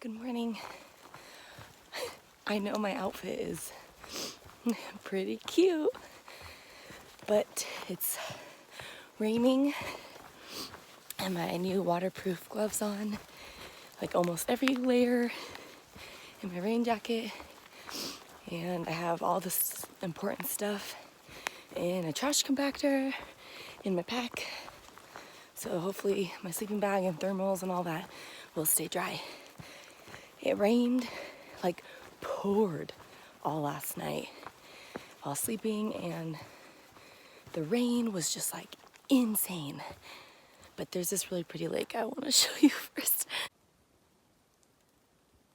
Good morning. I know my outfit is pretty cute, but it's raining and my new waterproof gloves on, like almost every layer in my rain jacket, and I have all this important stuff in a trash compactor in my pack, so hopefully my sleeping bag and thermals and all that will stay dry. It rained, like poured all last night while sleeping, and the rain was just like insane. But there's this really pretty lake I want to show you first.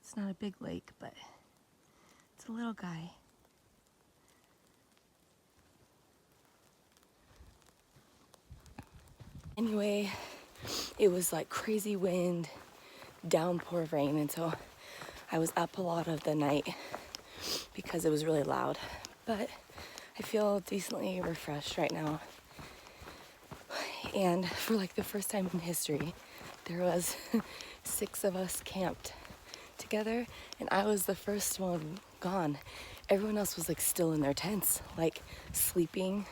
It's not a big lake, but it's a little guy. Anyway, it was like crazy wind, downpour of rain, and so I was up a lot of the night because it was really loud. But I feel decently refreshed right now. And for like the first time in history, there was 6 of us camped together, and I was the first one gone. Everyone else was like still in their tents, like sleeping.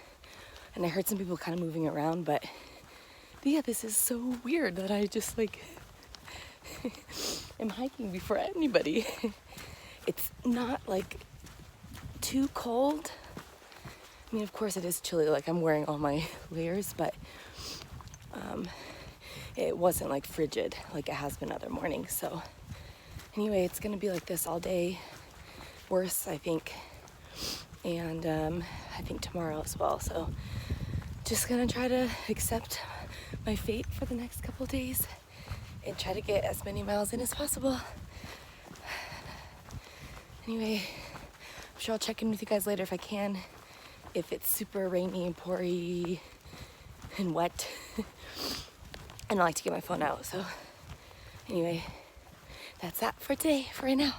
And I heard some people kind of moving around, but yeah, this is so weird that I just like am hiking before anybody. It's not like too cold. I mean, of course it is chilly, like I'm wearing all my layers, but it wasn't like frigid like it has been other mornings. So anyway, it's gonna be like this all day, worse I think, and I think tomorrow as well. So just gonna try to accept my fate for the next couple days and try to get as many miles in as possible. Anyway, I'm sure I'll check in with you guys later if I can, if it's super rainy and poury and wet. And I like to get my phone out, so anyway, that's that for today, for right now.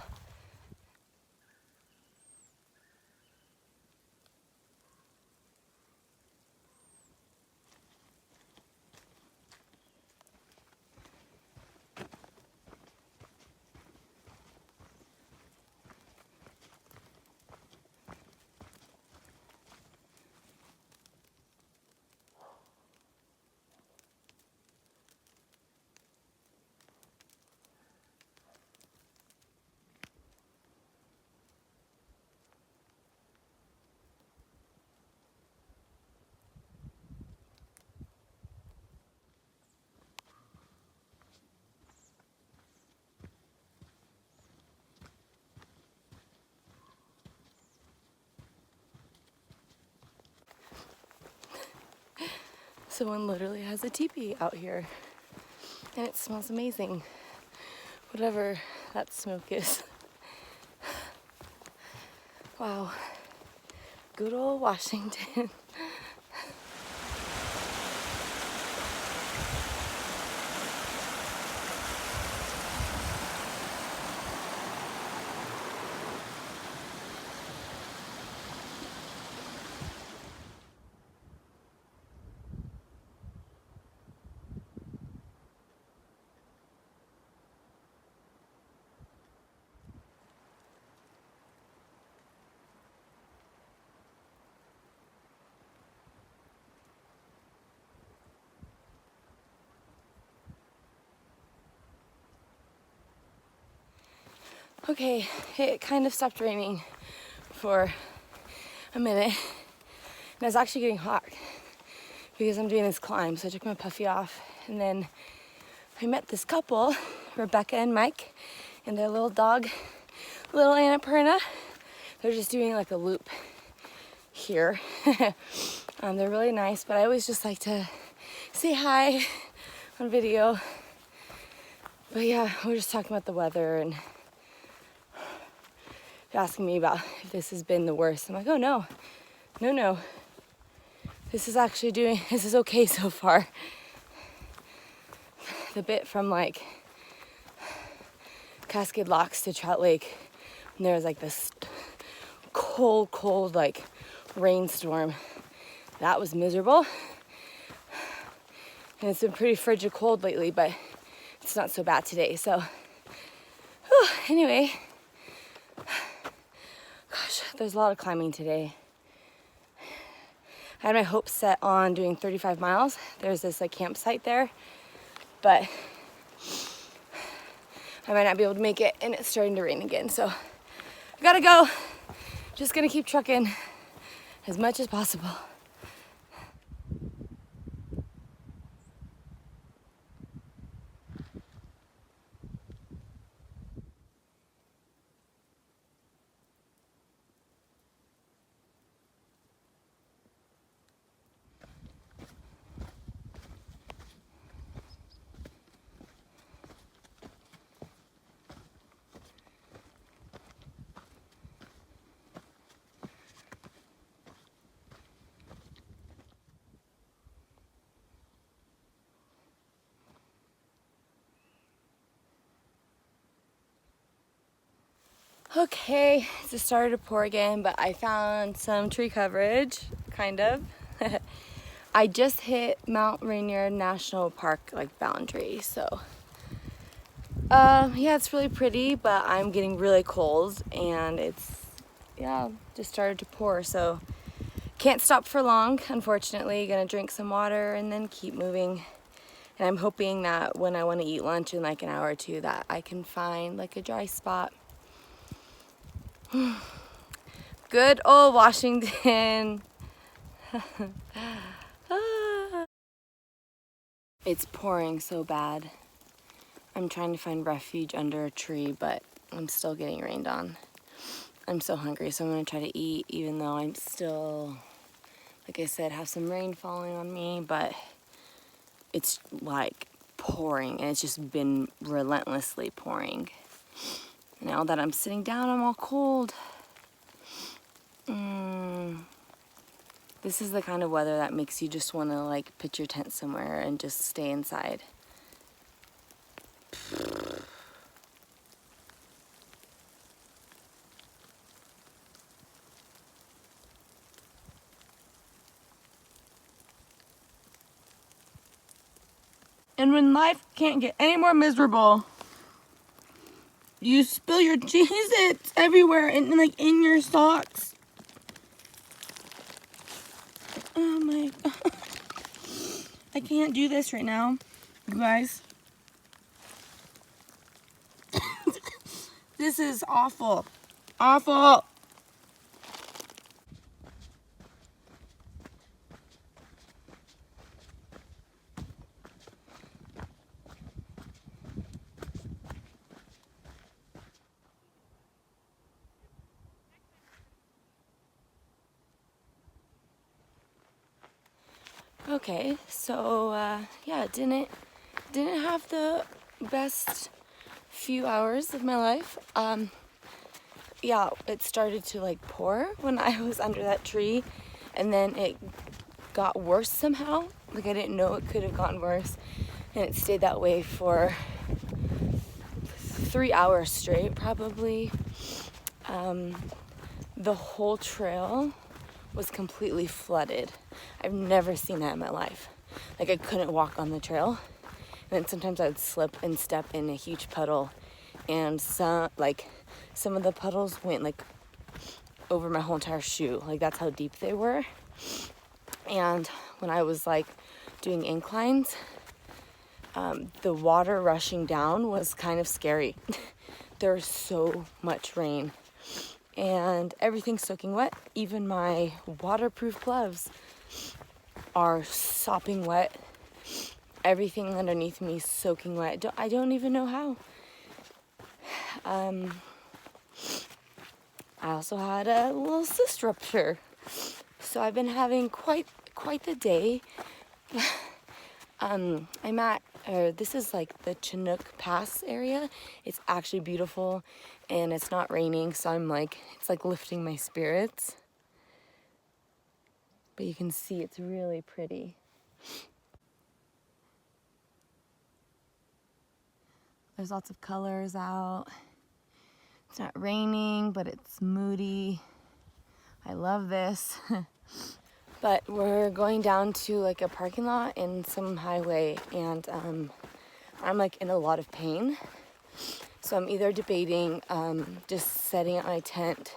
Someone literally has a teepee out here, and it smells amazing, whatever that smoke is. Wow, good old Washington. Okay, it kind of stopped raining for a minute, and I was actually getting hot because I'm doing this climb. So I took my puffy off, and then I met this couple, Rebecca and Mike, and their little dog, little Annapurna. They're just doing like a loop here. They're really nice, but I always just like to say hi on video. But yeah, we're just talking about the weather, and they're asking me about if this has been the worst. I'm like, oh no. This is okay so far. The bit from like Cascade Locks to Trout Lake, and there was like this cold like rainstorm. That was miserable. And it's been pretty frigid cold lately, but it's not so bad today. So Whew, anyway, gosh, there's a lot of climbing today. I had my hopes set on doing 35 miles. There's this like campsite there, but I might not be able to make it, and it's starting to rain again, so I gotta go. Just gonna keep trucking as much as possible. Okay, it just started to pour again, but I found some tree coverage, kind of. I just hit Mount Rainier National Park like boundary, so yeah, it's really pretty, but I'm getting really cold, and it's, yeah, just started to pour, so can't stop for long, unfortunately. Gonna drink some water and then keep moving. And I'm hoping that when I want to eat lunch in like an hour or two, that I can find like a dry spot. Good old Washington. It's pouring so bad. I'm trying to find refuge under a tree, but I'm still getting rained on. I'm so hungry, so I'm gonna try to eat, even though I'm still, like I said, have some rain falling on me, but it's like pouring, and it's just been relentlessly pouring. Now that I'm sitting down, I'm all cold. This is the kind of weather that makes you just want to like pitch your tent somewhere and just stay inside. And when life can't get any more miserable, you spill your Cheez-Its everywhere and like in your socks. Oh my God. I can't do this right now, you guys. This is awful. Awful. Okay, so yeah, didn't have the best few hours of my life. Yeah, it started to like pour when I was under that tree, and then it got worse somehow. Like I didn't know it could have gotten worse, and it stayed that way for 3 hours straight, probably. The whole trail was completely flooded. I've never seen that in my life. Like I couldn't walk on the trail, and then sometimes I would slip and step in a huge puddle, and some of the puddles went like over my whole entire shoe. Like that's how deep they were. And when I was like doing inclines, the water rushing down was kind of scary. There was so much rain, and everything's soaking wet. Even my waterproof gloves are sopping wet. Everything underneath me is soaking wet. I don't even know how. I also had a little cyst rupture, so I've been having quite the day. I'm at, this is like the Chinook Pass area. It's actually beautiful, and it's not raining, so I'm like, it's like lifting my spirits. But you can see it's really pretty. There's lots of colors out. It's not raining, but it's moody. I love this. But we're going down to like a parking lot in some highway, and I'm like in a lot of pain So I'm either debating just setting up my tent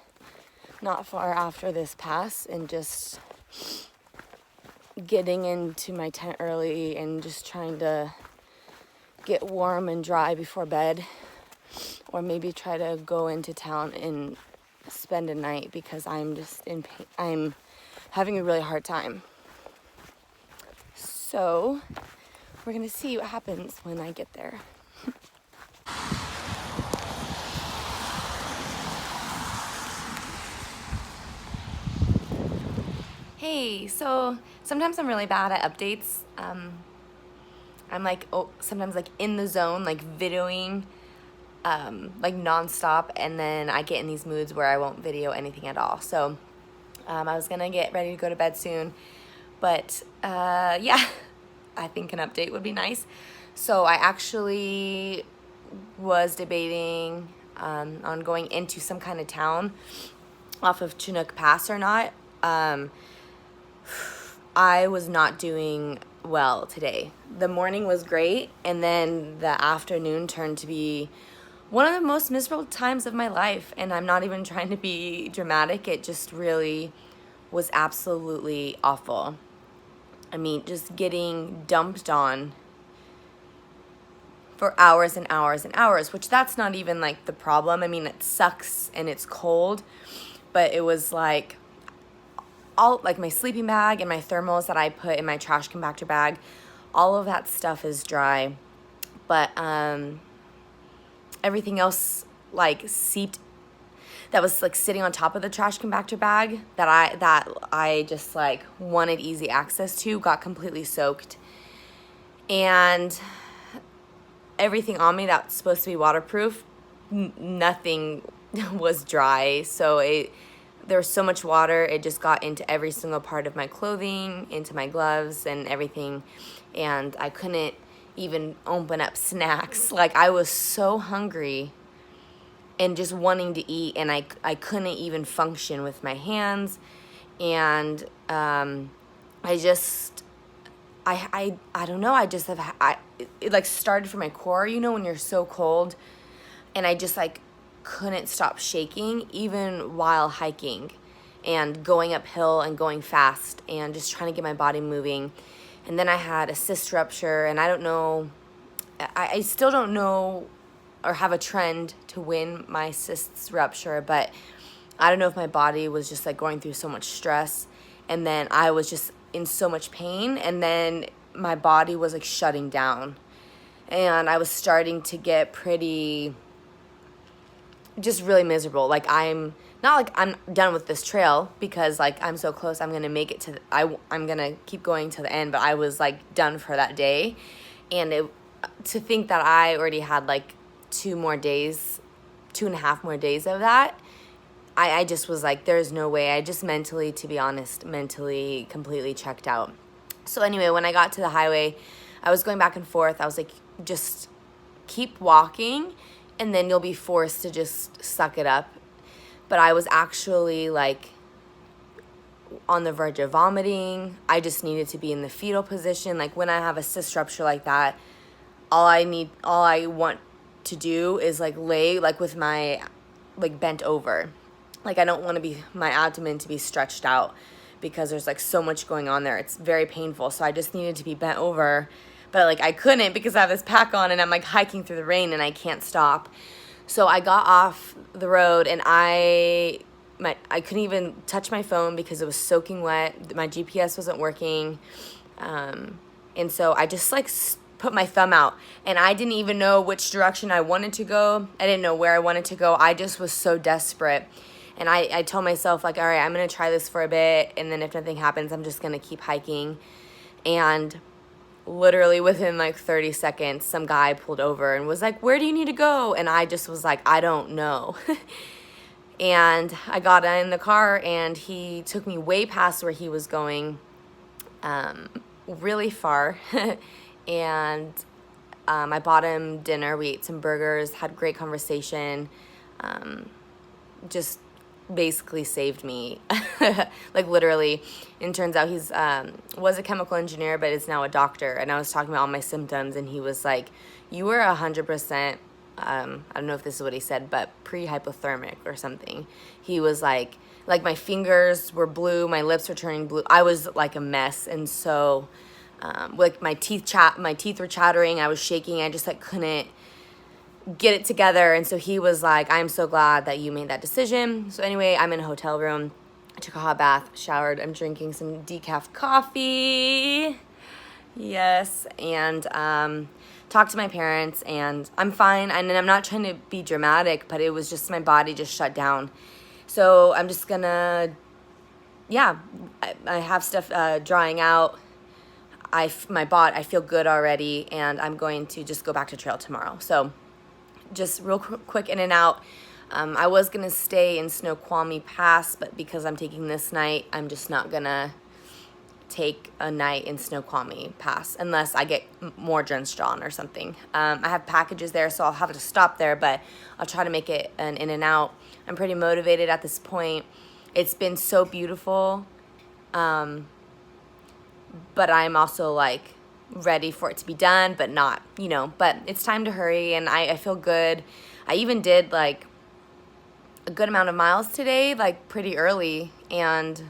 not far after this pass and just getting into my tent early and just trying to get warm and dry before bed, or maybe try to go into town and spend a night because I'm just in pain. I'm having a really hard time. So we're gonna see what happens when I get there. Hey, so sometimes I'm really bad at updates. I'm like, sometimes like in the zone, like videoing, like nonstop, and then I get in these moods where I won't video anything at all. So I was gonna get ready to go to bed soon, but yeah, I think an update would be nice. So I actually was debating on going into some kind of town off of Chinook Pass or not. I was not doing well today. The morning was great, and then the afternoon turned to be one of the most miserable times of my life, and I'm not even trying to be dramatic. It just really was absolutely awful. I mean, just getting dumped on for hours and hours and hours, which that's not even like the problem. I mean, it sucks and it's cold, but it was like all like my sleeping bag and my thermals that I put in my trash compactor bag, all of that stuff is dry, but everything else like seeped, that was like sitting on top of the trash compactor bag that I just like wanted easy access to, got completely soaked. And everything on me that's supposed to be waterproof, nothing was dry. So there was so much water, it just got into every single part of my clothing, into my gloves and everything. And I couldn't even open up snacks. Like, I was so hungry and just wanting to eat, and I couldn't even function with my hands. And I don't know, it like started from my core, you know, when you're so cold, and I just like couldn't stop shaking even while hiking and going uphill and going fast and just trying to get my body moving. And then I had a cyst rupture, and I don't know, I still don't know or have a trend to when my cysts rupture, but I don't know if my body was just like going through so much stress, and then I was just in so much pain, and then my body was like shutting down, and I was starting to get pretty, just really miserable. Like, I'm not like I'm done with this trail because like I'm so close, I'm gonna make it to I'm gonna keep going to the end, but I was like done for that day. And to think that I already had like 2.5 more days of that, I just was like, there's no way. I just mentally, to be honest, completely checked out. So anyway, when I got to the highway, I was going back and forth. I was like, just keep walking and then you'll be forced to just suck it up. But I was actually like on the verge of vomiting. I just needed to be in the fetal position. Like, when I have a cyst rupture like that, all I want to do is like lay like with my like bent over. Like, I don't want to be, my abdomen to be stretched out because there's like so much going on there. It's very painful. So I just needed to be bent over, but like I couldn't because I have this pack on and I'm like hiking through the rain and I can't stop. So I got off the road and I couldn't even touch my phone because it was soaking wet. My GPS wasn't working. And so I just like put my thumb out, and I didn't even know which direction I wanted to go. I didn't know where I wanted to go. I just was so desperate. And I told myself, like, all right, I'm going to try this for a bit, and then if nothing happens, I'm just going to keep hiking. And literally within like 30 seconds, some guy pulled over and was like, where do you need to go? And I just was like, I don't know. And I got in the car, and he took me way past where he was going, really far. And I bought him dinner. We ate some burgers, had great conversation, just basically saved me. Like, literally. And turns out he's was a chemical engineer, but is now a doctor. And I was talking about all my symptoms, and he was like, you were 100% I don't know if this is what he said, but pre-hypothermic or something. He was like my fingers were blue, my lips were turning blue. I was like a mess, and so like my teeth were chattering. I was shaking. I just like couldn't get it together. And so he was like, I'm so glad that you made that decision. So anyway, I'm in a hotel room. I took a hot bath, showered. I'm drinking some decaf coffee. Yes, and talked to my parents, and I'm fine. And I'm not trying to be dramatic, but it was just my body just shut down. So I'm just gonna, yeah, I have stuff drying out. I feel good already, and I'm going to just go back to trail tomorrow. So just real quick in and out. I was gonna stay in Snoqualmie Pass, but because I'm taking this night, I'm just not gonna take a night in Snoqualmie Pass unless I get more drenched on or something. I have packages there, so I'll have to stop there, but I'll try to make it an in and out. I'm pretty motivated at this point. It's been so beautiful, but I'm also like ready for it to be done, but not, you know, but it's time to hurry, and I feel good. I even did like a good amount of miles today, like pretty early, and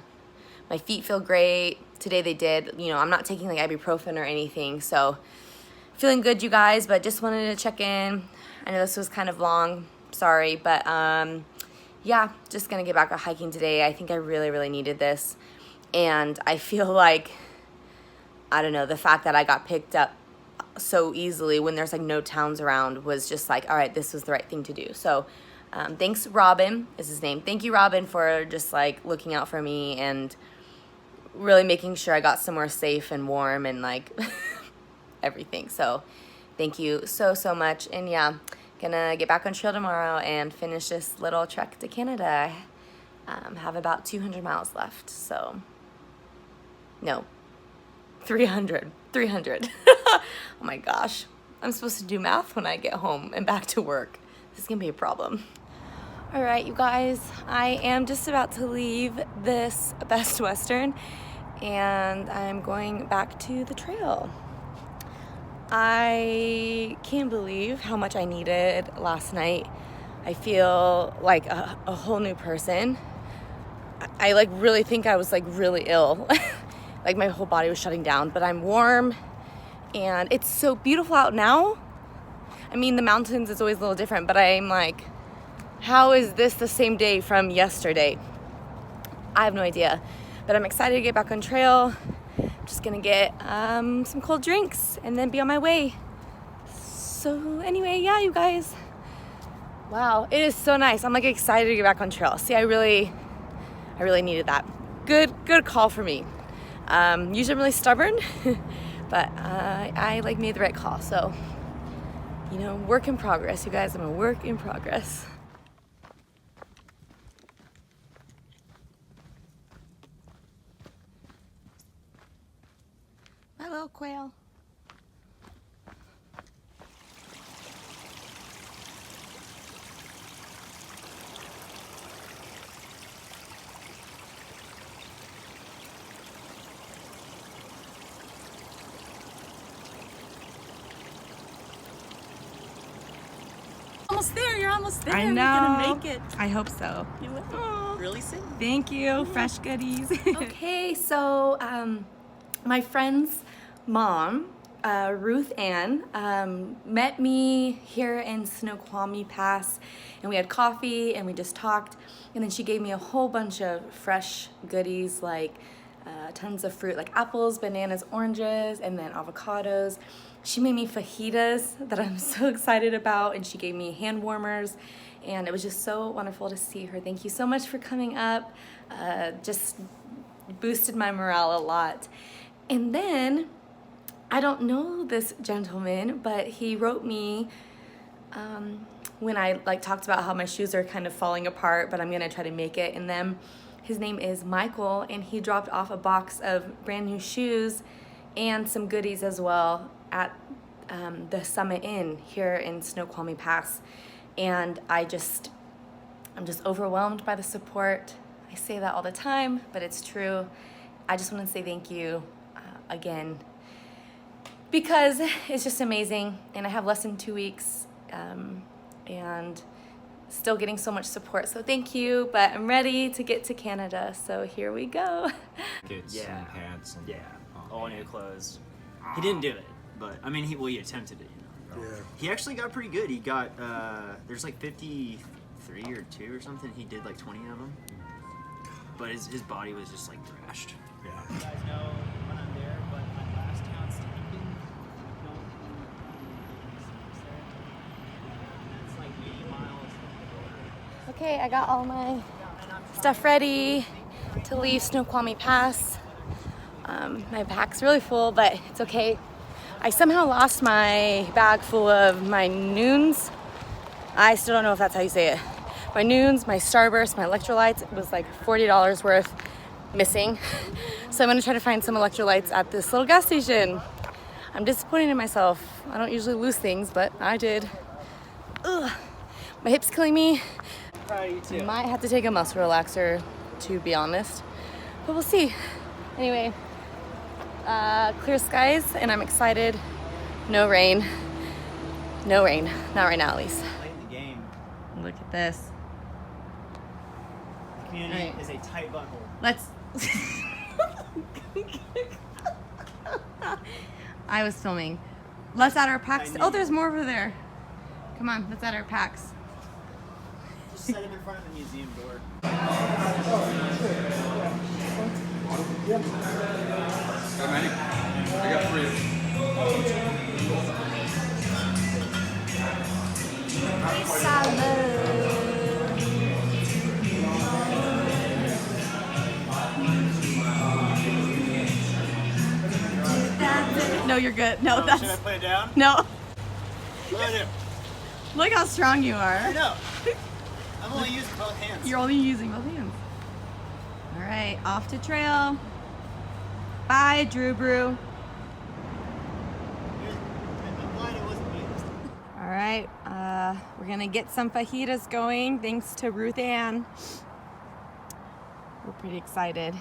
my feet feel great. Today they did, you know, I'm not taking like ibuprofen or anything, so feeling good, you guys, but just wanted to check in. I know this was kind of long, sorry, but yeah, just gonna get back out hiking today. I think I really, really needed this, and I feel like, I don't know, the fact that I got picked up so easily when there's like no towns around was just like, all right, this was the right thing to do. So thanks, Robin is his name. Thank you, Robin, for just like looking out for me and really making sure I got somewhere safe and warm and like everything. So thank you so much. And yeah, gonna get back on trail tomorrow and finish this little trek to Canada. Have about 200 miles left. So no, 300. Oh my gosh, I'm supposed to do math when I get home and back to work. This is gonna be a problem. All right, you guys, I am just about to leave this Best Western, and I'm going back to the trail. I can't believe how much I needed last night. I feel like a whole new person. I like really think I was like really ill. Like my whole body was shutting down, but I'm warm, and it's so beautiful out now. I mean, the mountains is always a little different, but I'm like, how is this the same day from yesterday? I have no idea, but I'm excited to get back on trail. Just gonna get some cold drinks and then be on my way. So anyway, yeah, you guys, wow, it is so nice. I'm like excited to get back on trail. See, I really needed that. Good call for me. Usually I'm really stubborn, but I like made the right call. So, you know, work in progress, you guys. I'm a work in progress. My little quail. Almost there, you're almost there. I know. You're gonna make it. I hope so. You will. Really soon. Thank you. Fresh goodies. Okay, so my friend's mom, Ruth Ann, met me here in Snoqualmie Pass, and we had coffee and we just talked, and then she gave me a whole bunch of fresh goodies, like tons of fruit, like apples, bananas, oranges, and then avocados. She made me fajitas that I'm so excited about, and she gave me hand warmers, and it was just so wonderful to see her. Thank you so much for coming up. Just boosted my morale a lot. And then, I don't know this gentleman, but he wrote me when I like talked about how my shoes are kind of falling apart, but I'm gonna try to make it in them. His name is Michael, and he dropped off a box of brand new shoes and some goodies as well at the Summit Inn here in Snoqualmie Pass. And I'm just overwhelmed by the support. I say that all the time, but it's true. I just want to say thank you again, because it's just amazing, and I have less than 2 weeks and still getting so much support. So thank you, but I'm ready to get to Canada. So here we go. Boots and pants and all new clothes. He didn't do it, but I mean, he attempted it. You know. Yeah. He actually got pretty good. He got there's like 53 or 2 or something. He did like 20 of them, but his body was just like thrashed. Yeah. You guys know when I'm there, but my last town standing. It's like 80 miles from the border. Okay, I got all my stuff ready to leave Snoqualmie Pass. My pack's really full, but it's okay. I somehow lost my bag full of my Noons. I still don't know if that's how you say it. My Noons, my Starburst, my electrolytes. It was like $40 worth missing. So I'm gonna try to find some electrolytes at this little gas station. I'm disappointed in myself. I don't usually lose things, but I did. Ugh. My hip's killing me. Might have to take a muscle relaxer, to be honest, but we'll see. Anyway, clear skies, and I'm excited. No rain. No rain. Not right now, at least. Playing the game. Look at this. The community Right. is a tight butthole. Let's. I was filming. Let's add our packs. Oh, there's more over there. Come on, let's add our packs. Just set him in front of the museum door. How many? I got 3. No, you're good. No, Should I that's put it down? no. What do I do? Look how strong you I are. know. I'm only using both hands. You're only using both hands. All right, off to trail. Bye, Drew Brew. I'm glad it wasn't me this time. All right, we're gonna get some fajitas going thanks to Ruth Ann. We're pretty excited.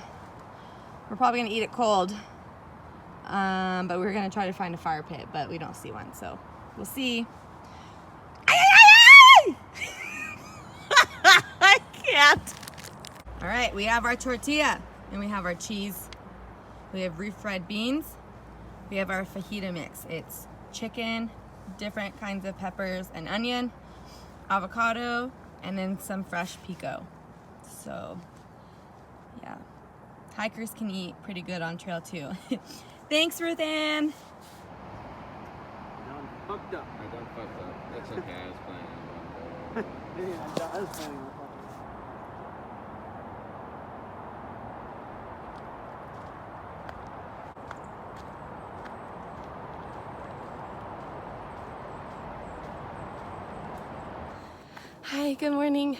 We're probably gonna eat it cold, but we're gonna try to find a fire pit, but we don't see one, so we'll see. I can't. All right, we have our tortilla and we have our cheese. We have refried beans. We have our fajita mix. It's chicken, different kinds of peppers and onion, avocado, and then some fresh pico. So, yeah. Hikers can eat pretty good on trail too. Thanks, Ruth Ann. Fucked up. I done fucked up. That's okay. I was playing. I was planning on Hi, good morning.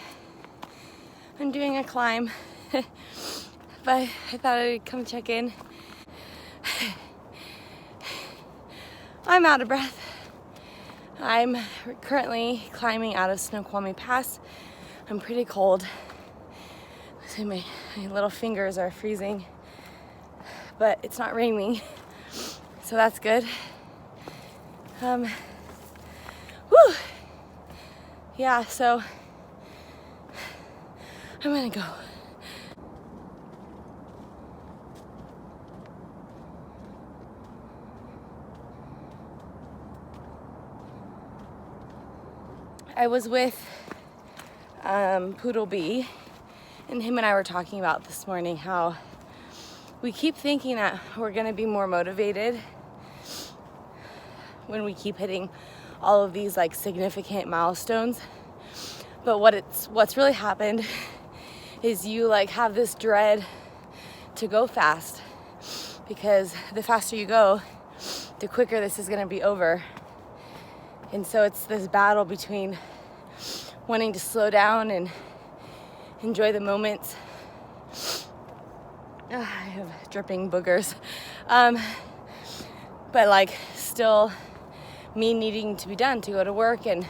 I'm doing a climb, but I thought I'd come check in. I'm out of breath. I'm currently climbing out of Snoqualmie Pass. I'm pretty cold. So my little fingers are freezing, but it's not raining, so that's good. Whew. Yeah, so I'm gonna go. I was with Poodle B, and him and I were talking about this morning how we keep thinking that we're gonna be more motivated when we keep hitting all of these like significant milestones, but what's really happened is you like have this dread to go fast, because the faster you go, the quicker this is gonna be over. And so it's this battle between wanting to slow down and enjoy the moments. I have dripping boogers, but like still me needing to be done to go to work, and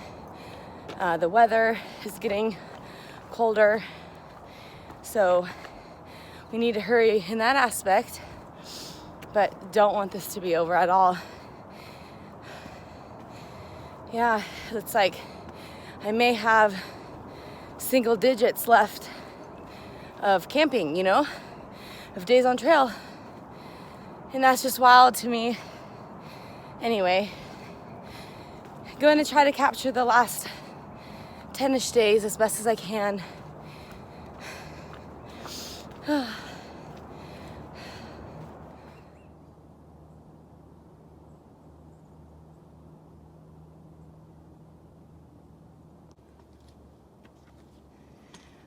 the weather is getting colder, so we need to hurry in that aspect, but don't want this to be over at all. Yeah, it's like I may have single digits left of camping, you know, of days on trail. And that's just wild to me. Anyway, going to try to capture the last 10-ish days as best as I can.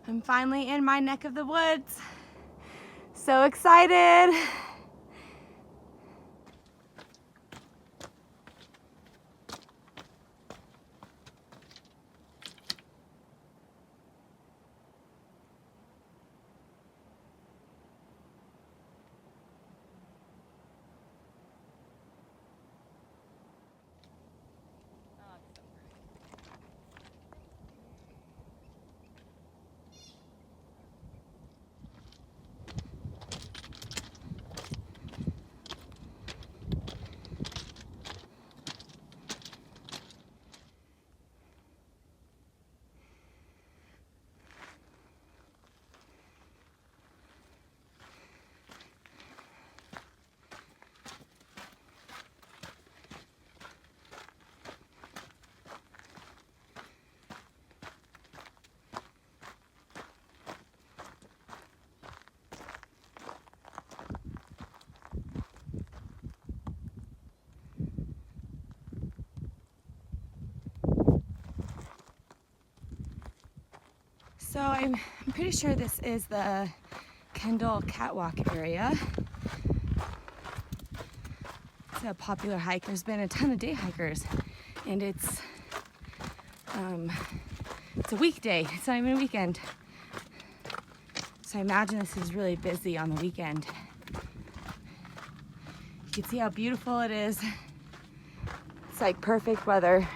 I'm finally in my neck of the woods. So excited. So I'm pretty sure this is the Kendall Catwalk area. It's a popular hike. There's been a ton of day hikers, and it's a weekday. It's not even a weekend. So I imagine this is really busy on the weekend. You can see how beautiful it is. It's like perfect weather.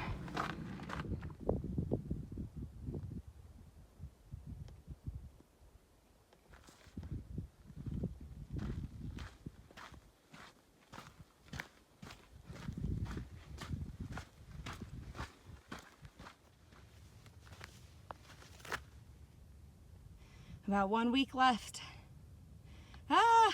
About 1 week left. Ah!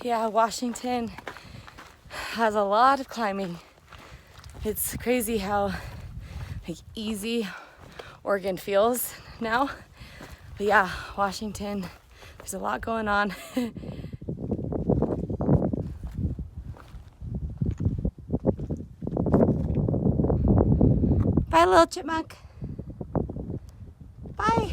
Yeah, Washington has a lot of climbing. It's crazy how like easy Oregon feels now. But yeah, Washington, there's a lot going on. Bye, little chipmunk. Bye.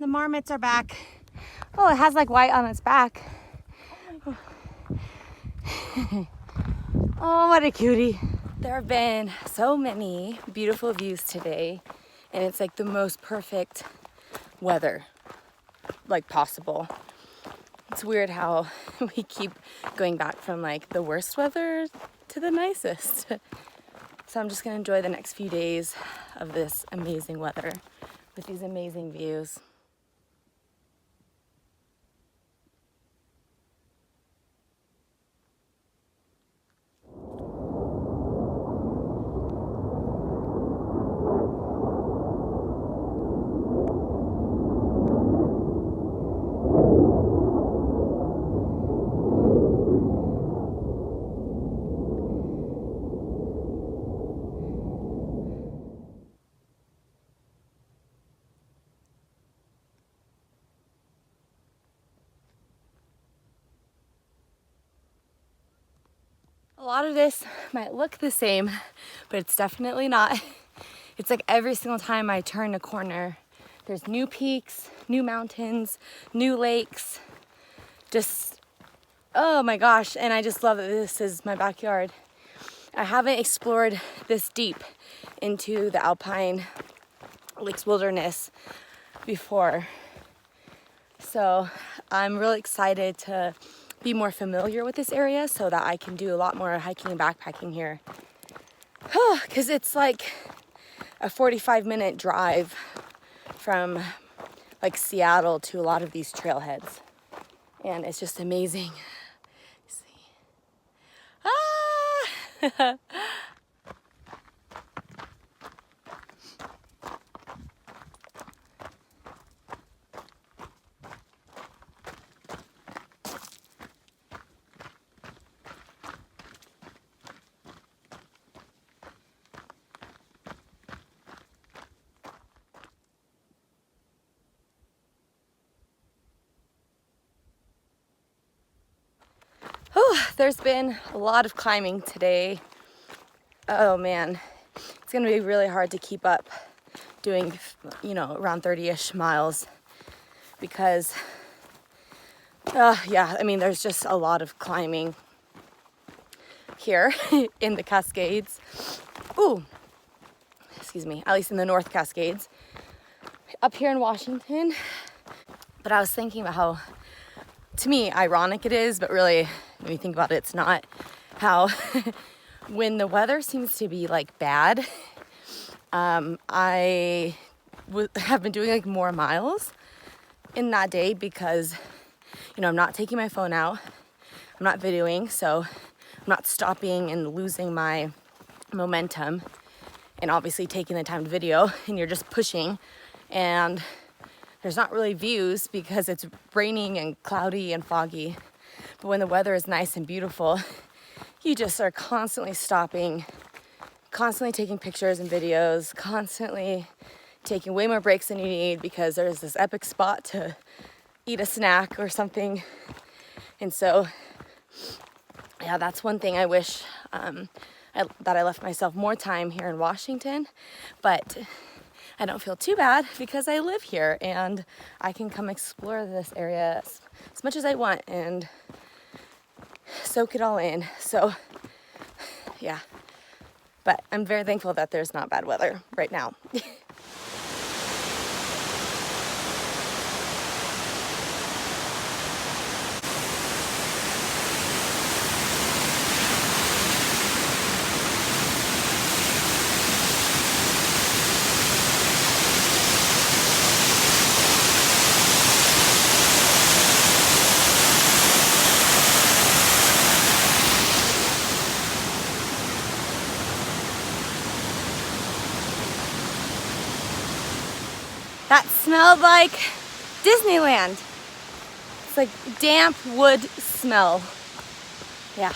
the marmots are back. Oh, it has like white on its back. Oh, what a cutie. There have been so many beautiful views today, and it's like the most perfect weather like possible. It's weird how we keep going back from like the worst weather to the nicest. So I'm just gonna enjoy the next few days of this amazing weather with these amazing views. A lot of this might look the same, but it's definitely not. It's like every single time I turn a corner, there's new peaks, new mountains, new lakes. Just, oh my gosh, and I just love that this is my backyard. I haven't explored this deep into the Alpine Lakes Wilderness before. So I'm really excited to be more familiar with this area so that I can do a lot more hiking and backpacking here. Because it's like a 45-minute drive from like Seattle to a lot of these trailheads. And it's just amazing. See. Ah! There's been a lot of climbing today. Oh man, it's gonna be really hard to keep up doing, you know, around 30-ish miles because, yeah, I mean, there's just a lot of climbing here in the Cascades. Ooh, excuse me, at least in the North Cascades. Up here in Washington. But I was thinking about how, to me, ironic it is, but really, when you think about it, it's not. How when the weather seems to be like bad, I have been doing like more miles in that day because, you know, I'm not taking my phone out, I'm not videoing, so I'm not stopping and losing my momentum, and obviously taking the time to video, and you're just pushing, and there's not really views because it's raining and cloudy and foggy. But when the weather is nice and beautiful, you just are constantly stopping, constantly taking pictures and videos, constantly taking way more breaks than you need because there's this epic spot to eat a snack or something. And so, yeah, that's one thing I wish that I left myself more time here in Washington. But I don't feel too bad because I live here and I can come explore this area as much as I want and soak it all in. So yeah, but I'm very thankful that there's not bad weather right now. That smelled like Disneyland. It's like damp wood smell. Yeah.